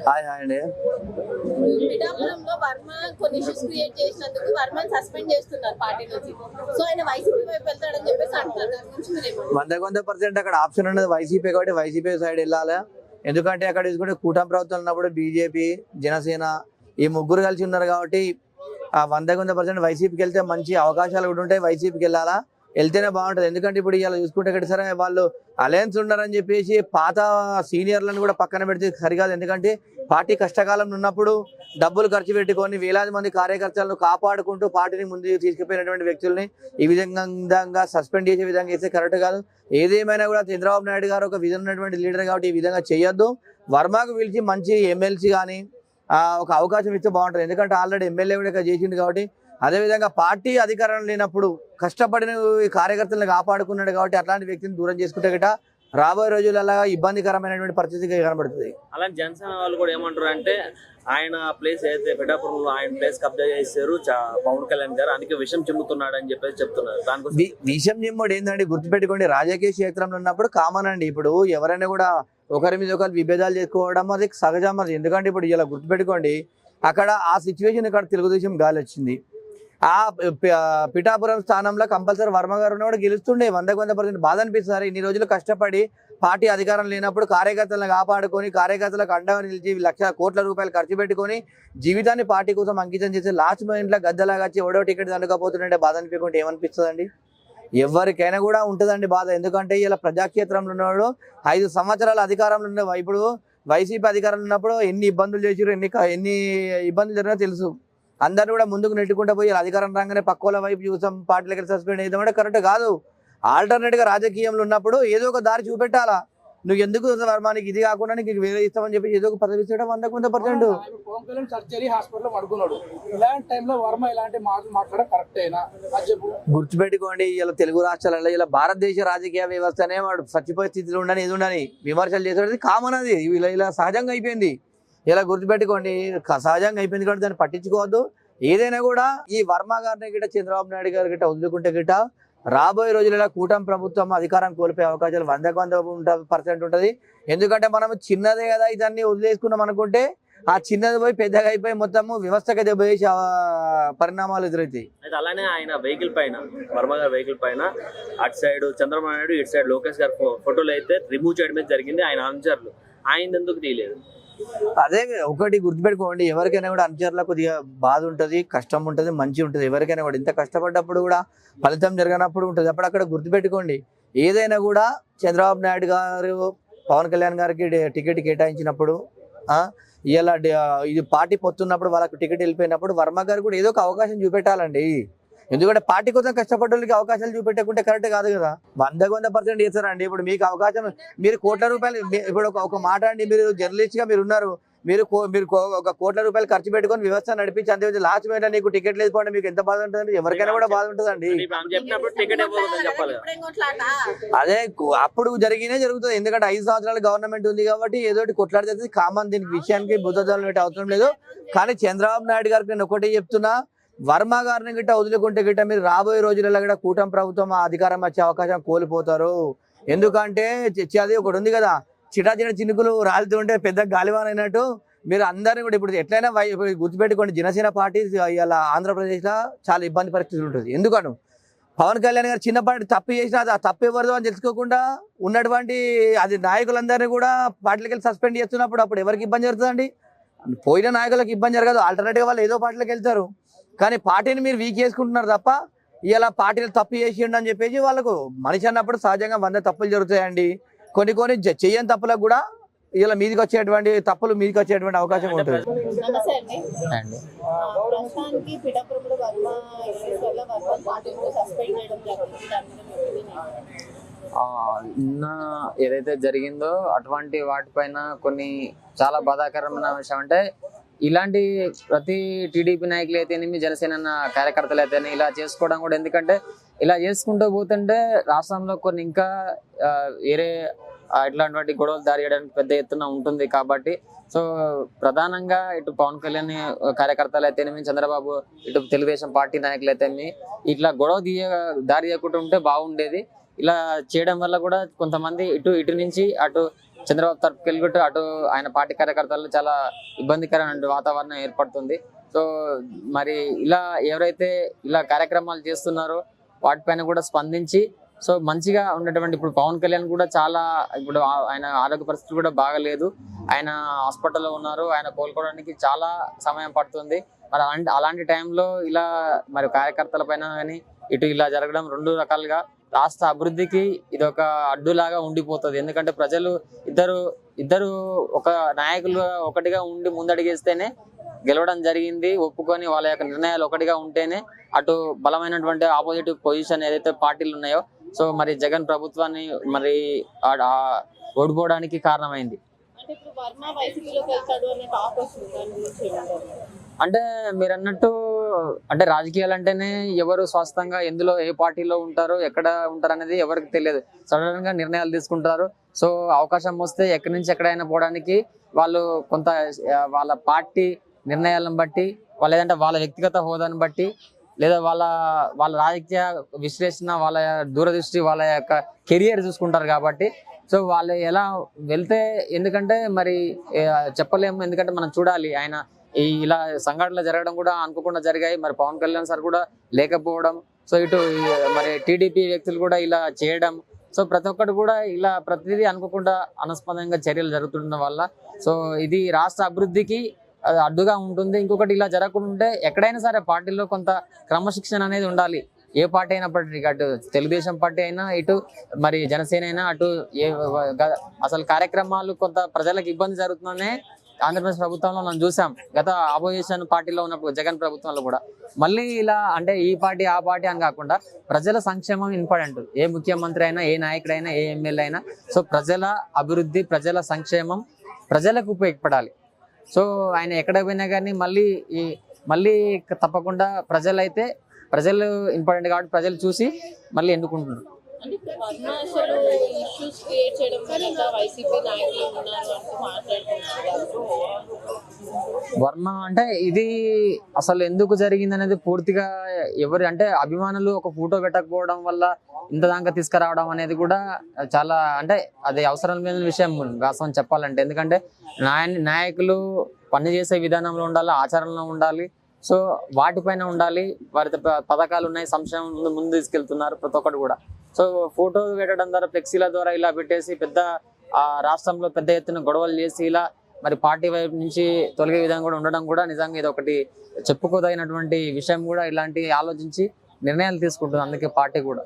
Hi hi అండి. పిఠాపురంలో వర్మ కొన్ని ఇష్యూస్ క్రియేట్ చేసినందుకు వర్మని సస్పెండ్ చేస్తున్నారు పార్టీ నుంచి. సో ఆయన వైసీపీ వైపు వెళ్తాడని చెప్పేసి అంటున్నారు. దాని గురించి మీరు ఏమంటారు? 100% అక్కడ ఆప్షన్ ఉన్నది వైసీపీ కాబట్టి వైసీపీ సైడ్ వెళ్ళాలి. ఎందుకంటే అక్కడ చూసుకుంటే కూటమి ప్రభుత్వం ఉన్నప్పుడు బీజేపీ, జనసేన ఈ ముగ్గురు కలిసి ఉన్నారు కాబట్టి ఆ 100% వైసీపీకి వెళ్తే మంచి అవకాశాలు కూడా ఉంటాయి. వైసీపీకి వెళ్ళాలా, వెళ్తేనే బాగుంటుంది. ఎందుకంటే ఇప్పుడు ఇలా చూసుకుంటే ఇక్కడ సరే వాళ్ళు అలయన్స్ ఉన్నారని చెప్పేసి పాత సీనియర్లను కూడా పక్కన పెడితే సరికాదు. ఎందుకంటే పార్టీ కష్టకాలంలో ఉన్నప్పుడు డబ్బులు ఖర్చు పెట్టుకొని వేలాది మంది కార్యకర్తలను కాపాడుకుంటూ పార్టీని ముందుకు తీసుకుపోయినటువంటి వ్యక్తుల్ని ఈ విధంగా సస్పెండ్ చేసే విధంగా చేస్తే కరెక్ట్ కాదు. ఏదేమైనా కూడా చంద్రబాబు నాయుడు గారు ఒక విధంగా ఉన్నటువంటి లీడర్ కాబట్టి ఈ విధంగా చేయొద్దు. వర్మకు పిలిచి మంచి ఎమ్మెల్సీ కానీ ఒక అవకాశం ఇస్తే బాగుంటుంది. ఎందుకంటే ఆల్రెడీ ఎమ్మెల్యే కూడా చేసిండు కాబట్టి. అదేవిధంగా పార్టీ అధికారం లేనప్పుడు కష్టపడిన కార్యకర్తలను కాపాడుకున్నాడు కాబట్టి అట్లాంటి వ్యక్తిని దూరం చేసుకుంటే గిట రాబోయే రోజులలో ఇబ్బందికరమైనటువంటి పరిస్థితి కనబడుతుంది. అలాంటి జనసేన వాళ్ళు కూడా ఏమంటారు అంటే ఆయన ప్లేస్ అయితే పిఠాపురంలో ఆయన ప్లేస్ కబ్జా చేశారు పవన్ కళ్యాణ్ గారు, అందుకే విషయం చిమ్ముతున్నాడు అని చెప్పేసి చెప్తున్నారు. దానికోసం విషయం చిమ్ముడు ఏంటంటే గుర్తుపెట్టుకోండి, రాజకీయ క్షేత్రంలో ఉన్నప్పుడు కామన్ అండి. ఇప్పుడు ఎవరైనా కూడా ఒకరి మీద ఒకరు విభేదాలు చేసుకోవడం అది సహజం. అది ఎందుకంటే ఇప్పుడు ఇలా గుర్తుపెట్టుకోండి, అక్కడ ఆ సిచ్యువేషన్ ఇక్కడ తెలుగుదేశం గాలి వచ్చింది. ఆ పిఠాపురం స్థానంలో కంపల్సరీ వర్మ గారు కూడా గెలుస్తుండే. 100% బాధ అనిపిస్తారు. ఇన్ని రోజులు కష్టపడి పార్టీ అధికారం లేనప్పుడు కార్యకర్తలను కాపాడుకొని కార్యకర్తలకు అండగా నిలిచి లక్షల కోట్ల రూపాయలు ఖర్చు పెట్టుకొని జీవితాన్ని పార్టీ కోసం అంకితం చేసి లాస్ట్ మూమెంట్లో గద్దలాగా వచ్చి ఎవడో టికెట్ దండకపోతుండే బాధ అనిపించుకుంటే ఏమనిపిస్తుందండి? ఎవరికైనా కూడా ఉంటుందండి బాధ. ఎందుకంటే ఇలా ప్రజాక్షేత్రంలో ఉన్నాడు 5 సంవత్సరాల అధికారంలో ఉన్న ఇప్పుడు వైసీపీ అధికారంలో ఉన్నప్పుడు ఎన్ని ఇబ్బందులు చేసారు, ఎన్ని ఇబ్బందులు జరిగినా తెలుసు. అందరిని కూడా ముందుకు నెట్టుకుంటూ పోయి అధికారం రాగానే పక్కోల వైపు చూసాం పార్టీలకి సస్పెండ్ అవుతామంటే కరెక్ట్ కాదు. ఆల్టర్నేట్గా రాజకీయంలో ఉన్నప్పుడు ఏదో ఒక దారి చూపెట్టాలా. నువ్వు ఎందుకు వర్మానికి ఇది కాకుండా నీకు వేరే ఇస్తామని చెప్పి ఏదో ఒక పదవి ఇచ్చడం 100%. సర్జరీ హాస్పిటల్ పడుకున్నాడు. ఇలాంటి టైంలో వర్మ ఇలాంటి మాటలు మాట్లాడడం కరెక్ట్ అయినా గుర్తుపెట్టుకోండి, ఇలా తెలుగు రాష్ట్రాలలో ఇలా భారతదేశ రాజకీయ వ్యవస్థనే వాడు చచ్చిపోయే స్థితిలో ఉండని ఏది ఉండని విమర్శలు చేసేది కామన్. అది ఇలా సహజంగా అయిపోయింది. ఇలా గుర్తుపెట్టుకోండి, సహజంగా అయిపోయింది కాబట్టి దాన్ని పట్టించుకోవద్దు. ఏదైనా కూడా ఈ వర్మ గారిని గిట్ట చంద్రబాబు నాయుడు గారి గిట్ట వదులుకుంటే గిట్ట రాబోయే రోజులలో కూటమి ప్రభుత్వం అధికారం కోల్పోయే అవకాశాలు 100% ఉంటుంది. ఎందుకంటే మనం చిన్నదే కదా ఇదాన్ని వదిలేసుకున్నాం అనుకుంటే ఆ చిన్నది పోయి పెద్దగా అయిపోయి మొత్తము వ్యవస్థకి దెబ్బతీసే పరిణామాలు ఎదురవుతాయి. అయితే అలానే ఆయన వెహికల్ పైన వర్మ గారి వెహికల్ పైన అటు సైడ్ చంద్రబాబు నాయుడు ఇటు సైడ్ లోకేష్ గారి ఫోటోలు అయితే రిమూవ్ చేయడమే జరిగింది. ఆయన అనుచరులు ఆయన ఎందుకు తీయలేదు? అదే ఒకటి గుర్తుపెట్టుకోండి, ఎవరికైనా కూడా అనుచరులకు కొద్దిగా బాధ ఉంటుంది, కష్టం ఉంటుంది, మంచి ఉంటుంది. ఎవరికైనా కూడా ఇంత కష్టపడ్డప్పుడు కూడా ఫలితం జరగనప్పుడు ఉంటుంది. అప్పుడు అక్కడ గుర్తుపెట్టుకోండి, ఏదైనా కూడా చంద్రబాబు నాయుడు గారు పవన్ కళ్యాణ్ గారికి టికెట్ కేటాయించినప్పుడు ఇలా ఇది పార్టీ పొత్తున్నప్పుడు వాళ్ళకి టికెట్ వెళ్ళిపోయినప్పుడు వర్మ గారు కూడా ఏదో ఒక అవకాశం చూపెట్టాలండి. ఎందుకంటే పార్టీ కోసం కష్టపడ్డోళ్ళకి అవకాశాలు చూపెట్టకుంటే కరెక్ట్ కాదు కదా. 100% చేస్తారండి. ఇప్పుడు మీకు అవకాశం, మీరు కోట్ల రూపాయలు, ఇప్పుడు ఒక మాట అండి, మీరు జర్నలిస్ట్ గా మీరు ఉన్నారు, మీరు ఒక కోట్ల రూపాయలు ఖర్చు పెట్టుకొని వ్యవస్థ నడిపించి అంతే లాస్ట్ మినిట్ నీకు టికెట్ లేకపోవడం మీకు ఎంత బాధ ఉంటుందండి? ఎవరికైనా కూడా బాధ ఉంటుందండి. అదే అప్పుడు జరుగుతుంది. ఎందుకంటే 5 సంవత్సరాలు గవర్నమెంట్ ఉంది కాబట్టి ఏదో కొట్లాడితే కామన్. దీనికి విషయానికి బుద్ధజాలు పెట్టి అవసరం లేదు. కానీ చంద్రబాబు నాయుడు గారికి నేను ఒకటే చెప్తున్నా, వర్మ గారిని గిట్ట వదులుకుంటే గిట్ట మీరు రాబోయే రోజులలో కూడా కూటమి ప్రభుత్వం అధికారం వచ్చే అవకాశం కోల్పోతారు. ఎందుకంటే అది ఒకటి ఉంది కదా, చిన్న చినుకులు రాలుతుంటే పెద్ద గాలివాన అయినట్టు మీరు అందరినీ కూడా ఇప్పుడు ఎట్లయినా గుర్తుపెట్టుకోండి, జనసేన పార్టీ ఇలా ఆంధ్రప్రదేశ్లో చాలా ఇబ్బంది పరిస్థితులు ఉంటుంది. ఎందుకను పవన్ కళ్యాణ్ గారు చిన్నపాటి తప్పు చేసినా ఆ తప్పు ఎవరిదో అని తెలుసుకోకుండా ఉన్నటువంటి అది నాయకులందరినీ కూడా పార్టీలకి వెళ్ళి సస్పెండ్ చేస్తున్నప్పుడు అప్పుడు ఎవరికి ఇబ్బంది జరుగుతుందండి? పోయిన నాయకులకు ఇబ్బంది జరగదు. ఆల్టర్నేటివ్గా వాళ్ళు ఏదో పార్టీలకు వెళ్తారు. కానీ పార్టీని మీరు వీక్ చేసుకుంటున్నారు తప్ప ఇలా పార్టీలు తప్పు చేసిండు అని చెప్పేసి వాళ్ళకు మనిషి అన్నప్పుడు సహజంగా 100 తప్పులు జరుగుతాయండి. కొన్ని చెయ్యని తప్పులకు కూడా ఇలా మీదికి వచ్చేటువంటి తప్పులు మీదికి వచ్చేటువంటి అవకాశం ఉంటుంది. నిన్న ఏదైతే జరిగిందో అటువంటి వాటిపైన కొన్ని చాలా బాధాకరమైన విషయం అంటే ఇలాంటి ప్రతి టీడీపీ నాయకులు అయితేనేమి జనసేన కార్యకర్తలు అయితేనే ఇలా చేసుకోవడం కూడా. ఎందుకంటే ఇలా చేసుకుంటూ పోతుంటే రాష్ట్రంలో కొన్ని ఇంకా వేరే ఇట్లాంటి గొడవలు దారి చేయడానికి పెద్ద ఎత్తున ఉంటుంది. కాబట్టి సో ప్రధానంగా ఇటు పవన్ కళ్యాణ్ కార్యకర్తలు అయితేనేమి, చంద్రబాబు ఇటు తెలుగుదేశం పార్టీ నాయకులు అయితేనేమి ఇట్లా గొడవ దారి చేయకుండా ఉంటే బాగుండేది. ఇలా చేయడం వల్ల కూడా కొంతమంది ఇటు నుంచి అటు చంద్రబాబు తరపుకి వెళ్ళి అటు ఆయన పార్టీ కార్యకర్తలు చాలా ఇబ్బందికరమైన వాతావరణం ఏర్పడుతుంది. సో మరి ఇలా ఎవరైతే ఇలా కార్యక్రమాలు చేస్తున్నారో వాటిపైన కూడా స్పందించి సో మంచిగా ఉన్నటువంటి ఇప్పుడు పవన్ కళ్యాణ్ కూడా చాలా ఇప్పుడు ఆయన ఆరోగ్య పరిస్థితి కూడా బాగలేదు, ఆయన హాస్పిటల్లో ఉన్నారు, ఆయన కోలుకోవడానికి చాలా సమయం పడుతుంది. మరి అలాంటి టైంలో ఇలా మరి కార్యకర్తల పైన కానీ ఇటు ఇలా జరగడం రెండు రకాలుగా రాష్ట్ర అభివృద్ధికి ఇది ఒక అడ్డులాగా ఉండిపోతుంది. ఎందుకంటే ప్రజలు ఇద్దరు ఒక నాయకులు ఒకటిగా ఉండి ముందడిగేస్తేనే గెలవడం జరిగింది, ఒప్పుకొని వాళ్ళ యొక్క నిర్ణయాలు ఒకటిగా ఉంటేనే అటు బలమైనటువంటి ఆపోజిట్ పొజిషన్ ఏదైతే పార్టీలు ఉన్నాయో సో మరి జగన్ ప్రభుత్వాన్ని మరి ఓడిపోవడానికి కారణమైంది. అంటే ఇప్పుడు వర్మ వైసీపీలోకి వెళ్తాడు అనే టాక్ వస్తుంది, దాని గురించి ఏమంటారు? అంటే మీరు అన్నట్టు అంటే రాజకీయాలు అంటేనే ఎవరు స్వస్థంగా ఎందులో ఏ పార్టీలో ఉంటారో ఎక్కడ ఉంటారు అనేది ఎవరికి తెలియదు, సడన్ గా నిర్ణయాలు తీసుకుంటారు. సో అవకాశం వస్తే ఎక్కడి నుంచి ఎక్కడైనా పోవడానికి వాళ్ళు కొంత వాళ్ళ పార్టీ నిర్ణయాలను బట్టి లేదంటే వాళ్ళ వ్యక్తిగత హోదాను బట్టి లేదా వాళ్ళ రాజకీయ విశ్లేషణ, వాళ్ళ దూరదృష్టి, వాళ్ళ యొక్క కెరియర్ చూసుకుంటారు. కాబట్టి సో వాళ్ళు ఎలా వెళ్తే ఎందుకంటే మరి చెప్పలేము, ఎందుకంటే మనం చూడాలి ఆయన ఇలా సంఘటనలు జరగడం కూడా అనుకోకుండా జరిగాయి. మరి పవన్ కళ్యాణ్ సార్ కూడా లేకపోవడం, సో ఇటు మరి టీడీపీ వ్యక్తులు కూడా ఇలా చేయడం, సో ప్రతి ఒక్కటి కూడా ఇలా ప్రతిదీ అనుకోకుండా అనస్పదంగా చర్యలు జరుగుతుండడం వల్ల సో ఇది రాష్ట్ర అభివృద్ధికి అడ్డుగా ఉంటుంది. ఇంకొకటి ఇలా జరగకుండా ఉంటే ఎక్కడైనా సరే పార్టీలో కొంత క్రమశిక్షణ అనేది ఉండాలి. ఏ పార్టీ అయినప్పటికీ అటు తెలుగుదేశం పార్టీ అయినా ఇటు మరి జనసేన అయినా అటు అసలు కార్యక్రమాలు కొంత ప్రజలకు ఇబ్బంది జరుగుతుందనే ఆంధ్రప్రదేశ్ ప్రభుత్వంలో మనం చూసాం. గత అపోజిషన్ పార్టీలో ఉన్నప్పుడు జగన్ ప్రభుత్వంలో కూడా మళ్ళీ ఇలా అంటే ఈ పార్టీ ఆ పార్టీ అని కాకుండా ప్రజల సంక్షేమం ఇంపార్టెంట్. ఏ ముఖ్యమంత్రి అయినా, ఏ నాయకుడైనా, ఏ ఎమ్మెల్యే అయినా సో ప్రజల అభివృద్ధి, ప్రజల సంక్షేమం ప్రజలకు ఉపయోగపడాలి. సో ఆయన ఎక్కడ పోయినా కానీ మళ్ళీ తప్పకుండా ప్రజలు ఇంపార్టెంట్ కాబట్టి ప్రజలు చూసి మళ్ళీ ఎన్నుకుంటున్నారు. అంటే ఇప్పుడు వర్మ అసలు ఇష్యూస్ క్రియేట్ చేయడం వల్ల వైసీపీ నాయకులు ఉన్నారు అంటూ మాట్లాడుతున్నారు. వర్మ అంటే ఇది అసలు ఎందుకు జరిగింది అనేది పూర్తిగా ఎవరు అంటే అభిమానులు ఒక ఫోటో పెట్టకపోవడం వల్ల ఇంత దాకా తీసుకురావడం అనేది కూడా చాలా అంటే అది అవసరం లేని విషయం వాస్తవం చెప్పాలంటే. ఎందుకంటే నాయకులు పనిచేసే విధానంలో ఉండాలి, ఆచరణలో ఉండాలి, సో వాటిపైన ఉండాలి. వారి పథకాలు ఉన్నాయి, సంక్షేమం ముందు తీసుకెళ్తున్నారు ప్రతి ఒక్కటి కూడా. సో ఫోటో పెట్టడం ద్వారా, ఫ్లెక్సీల ద్వారా ఇలా పెట్టేసి పెద్ద రాష్ట్రంలో పెద్ద ఎత్తున గొడవలు చేసి ఇలా మరి పార్టీ వైపు నుంచి తొలగే విధంగా కూడా ఉండడం కూడా నిజంగా ఇది ఒకటి చెప్పుకోదగినటువంటి విషయం. కూడా ఇలాంటి ఆలోచించి నిర్ణయాలు తీసుకుంటుంది అందుకే పార్టీ కూడా.